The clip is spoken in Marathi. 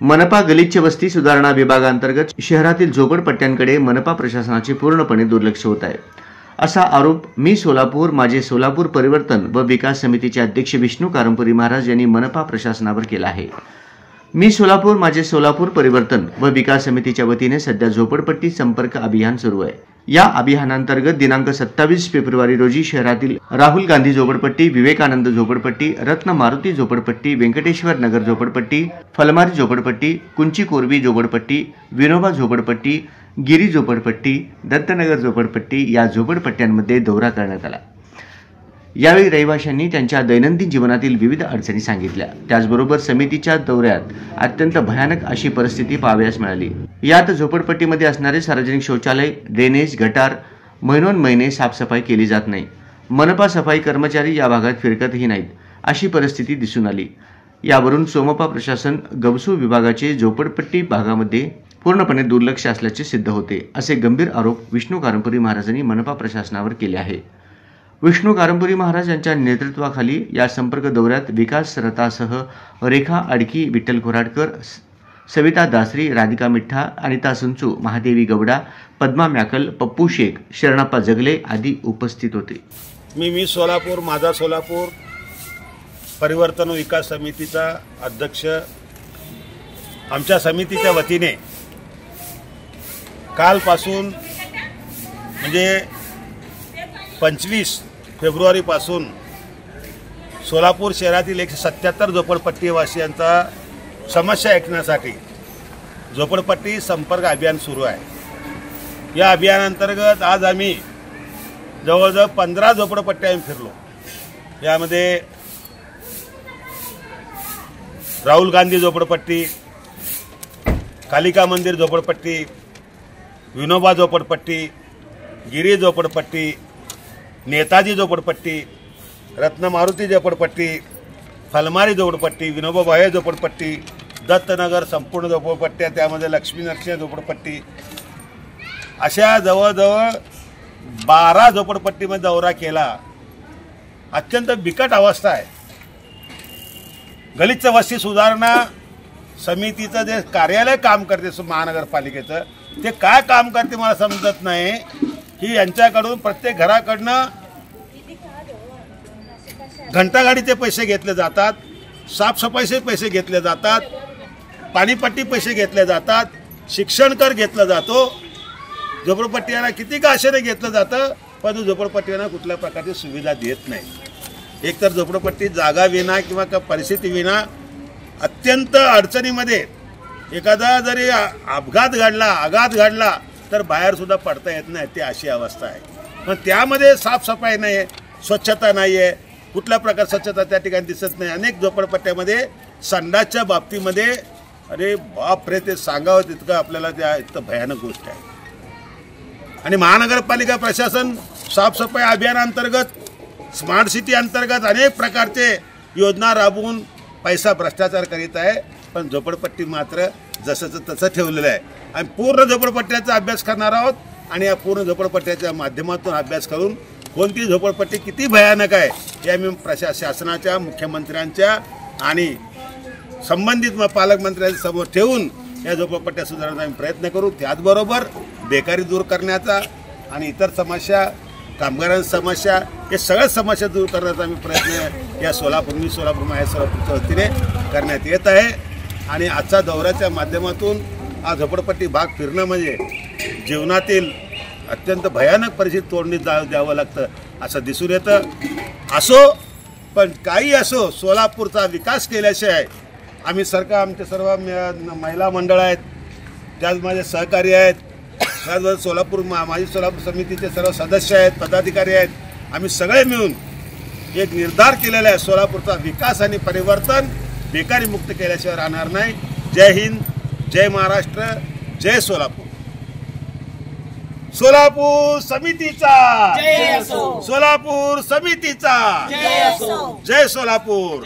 मनपा गलिच्छ वस्ती सुधारणा विभागांतर्गत शहरातील झोपडपट्ट्यांकडे मनपा प्रशासनाचे पूर्णपणे दुर्लक्ष होत आहे, असा आरोप मी सोलापूर माझे सोलापूर परिवर्तन व विकास समितीचे अध्यक्ष विष्णू कारंपुरी महाराज यांनी मनपा प्रशासनावर केला आहे। मी सोलापूर माझे सोलापूर परिवर्तन व विकास समितीच्या वतीने सध्या झोपडपट्टी संपर्क अभियान सुरू आहे। या अभियानांतर्गत दिनांक 27 फेब्रुवारी रोजी शहरातील राहुल गांधी झोपडपट्टी, विवेकानंद झोपडपट्टी, रत्न मारुती झोपडपट्टी, वेंकटेश्वर नगर झोपडपट्टी, फलमारी झोपडपट्टी, कुंची कोरवी झोपडपट्टी, विनोबा झोपडपट्टी, गिरी झोपडपट्टी, दत्तनगर झोपडपट्टी या झोपडपट्ट्यांमध्ये दौरा करण्यात आला। यावेळी रहिवाशांनी त्यांच्या दैनंदिन जीवनातील विविध अडचणी सांगितल्या। त्याचबरोबर समितीच्या दौऱ्यात अत्यंत भयानक अशी परिस्थिती पाहावयास मिळाली। यात झोपडपट्टीमध्ये असणारे सार्वजनिक शौचालय, ड्रेनेज, गटार महिने साफसफाई केली जात नाही। मनपा सफाई कर्मचारी या भागात फिरकतही नाहीत, अशी परिस्थिती दिसून आली। यावरून सोमपा प्रशासन गवसू विभागाचे झोपडपट्टी भागामध्ये पूर्णपणे दुर्लक्ष असल्याचे सिद्ध होते, असे गंभीर आरोप विष्णू कारंपुरी महाराजांनी मनपा प्रशासनावर केले आहे। विष्णू कारंपुरी महाराज यांच्या नेतृत्वाखाली या संपर्क दौऱ्यात विकास रथासह रेखा अडकी, विठ्ठल कोराडकर, सविता दासरी, राधिका मिठ्ठा, अनिता संचू, महादेवी गवडा, पद्मा मॅकल, पप्पू शेख, शरणप्पा जगले आदी उपस्थित होते। मी सोलापूर माझा सोलापूर परिवर्तन विकास समितीचा अध्यक्ष। आमच्या समितीच्या वतीने कालपासून म्हणजे 25 फेब्रुवारीपासून सोलापूर शहरातील 177 झोपडपट्टीवासियांचा समस्या ऐकण्यासाठी झोपडपट्टी संपर्क अभियान सुरू आहे। या अभियानांतर्गत आज आम्ही जवळजवळ 15 झोपडपट्ट्या आम्ही फिरलो। यामध्ये राहुल गांधी झोपडपट्टी, कालिका मंदिर झोपडपट्टी, विनोबा झोपडपट्टी, गिरी झोपडपट्टी, नेताजी झोपडपट्टी, रत्न मारुती झोपडपट्टी, फलमारी झोपडपट्टी, विनोबा भावे झोपडपट्टी, दत्तनगर संपूर्ण झोपडपट्ट्या, त्यामध्ये लक्ष्मी नरसिंह झोपडपट्टी, अशा जवळजवळ 12 झोपडपट्टीमध्ये दौरा केला। अत्यंत बिकट अवस्था आहे। गलिच्छ वस्ती सुधारणा समितीचं जे कार्यालय काम करते महानगरपालिकेचं, ते काय काम करते मला समजत नाही की यांच्याकडून प्रत्येक घराकडनं घंटागाडीचे पैसे घेतले जातात, साफसफाईचे पैसे घेतले जातात, पाणीपट्टी पैसे घेतले जातात, शिक्षण कर घेतला जातो। झोपडपट्ट्यांना किती का आशेने घेतलं जातं, पण झोपडपट्ट्यांना कुठल्या प्रकारची सुविधा देत नाही। एकतर झोपडपट्टी जागा विना किंवा परिस्थिती विना अत्यंत अडचणीमध्ये, एखादा जरी आघात घडला तर बाहेर सुद्धा पडता येत नाही, ती अशी अवस्था आहे। पण त्यामध्ये साफसफाई नाही आहे, स्वच्छता नाही आहे, कुठल्या प्रकार स्वच्छता त्या ठिकाणी दिसत नाही। अनेक झोपडपट्ट्यामध्ये संडासच्या बाबतीमध्ये अरे बापरे, ते सांगावं तितकं आपल्याला त्या इतकं भयानक गोष्ट आहे। आणि महानगरपालिका प्रशासन साफसफाई अभियानांतर्गत, स्मार्ट सिटी अंतर्गत अनेक प्रकारचे योजना राबवून पैसा भ्रष्टाचार करीत आहे, पण झोपडपट्टी मात्र जसंच तसं ठेवलेलं आहे। आणि पूर्ण झोपडपट्ट्याचा अभ्यास करणार आहोत आणि या पूर्ण झोपडपट्ट्याच्या माध्यमातून अभ्यास करून कोणती झोपडपट्टी किती भयानक आहे हे आम्ही शासनाच्या, मुख्यमंत्र्यांच्या आणि संबंधित पालकमंत्र्यांच्या समोर ठेवून या झोपडपट्ट्या सुधारण्याचा आम्ही प्रयत्न करू। त्याचबरोबर बेकारी दूर करण्याचा आणि इतर समस्या, कामगारांच्या समस्या, हे सगळ्या समस्या दूर करण्याचा आम्ही प्रयत्न या मी सोलापूर माझ्या सोलापूरच्या वतीने करण्यात येत आहे। आणि आजच्या दौऱ्याच्या माध्यमातून हा झोपडपट्टी भाग फिरणं म्हणजे जीवनातील अत्यंत भयानक परिस्थिती तोंडी द्यावं लागतं असं दिसून येतं। असो पण काही असो, सोलापूरचा विकास केल्याशिवाय आम्ही आमचे सर्व महिला मंडळ आहेत, त्याच माझे सहकारी आहेत, त्याचबरोबर सोलापूर माझी सोलापूर समितीचे सर्व सदस्य आहेत, पदाधिकारी आहेत, आम्ही सगळे मिळून एक निर्धार केलेला आहे, सोलापूरचा विकास आणि परिवर्तन बेकारी मुक्त केल्याशिवाय राहणार नाही। जय हिंद, जय महाराष्ट्र, जय सोलापूर। सोलापूर समितीचा जय असो, सोलापूर समितीचा जय असो, जय सोलापूर।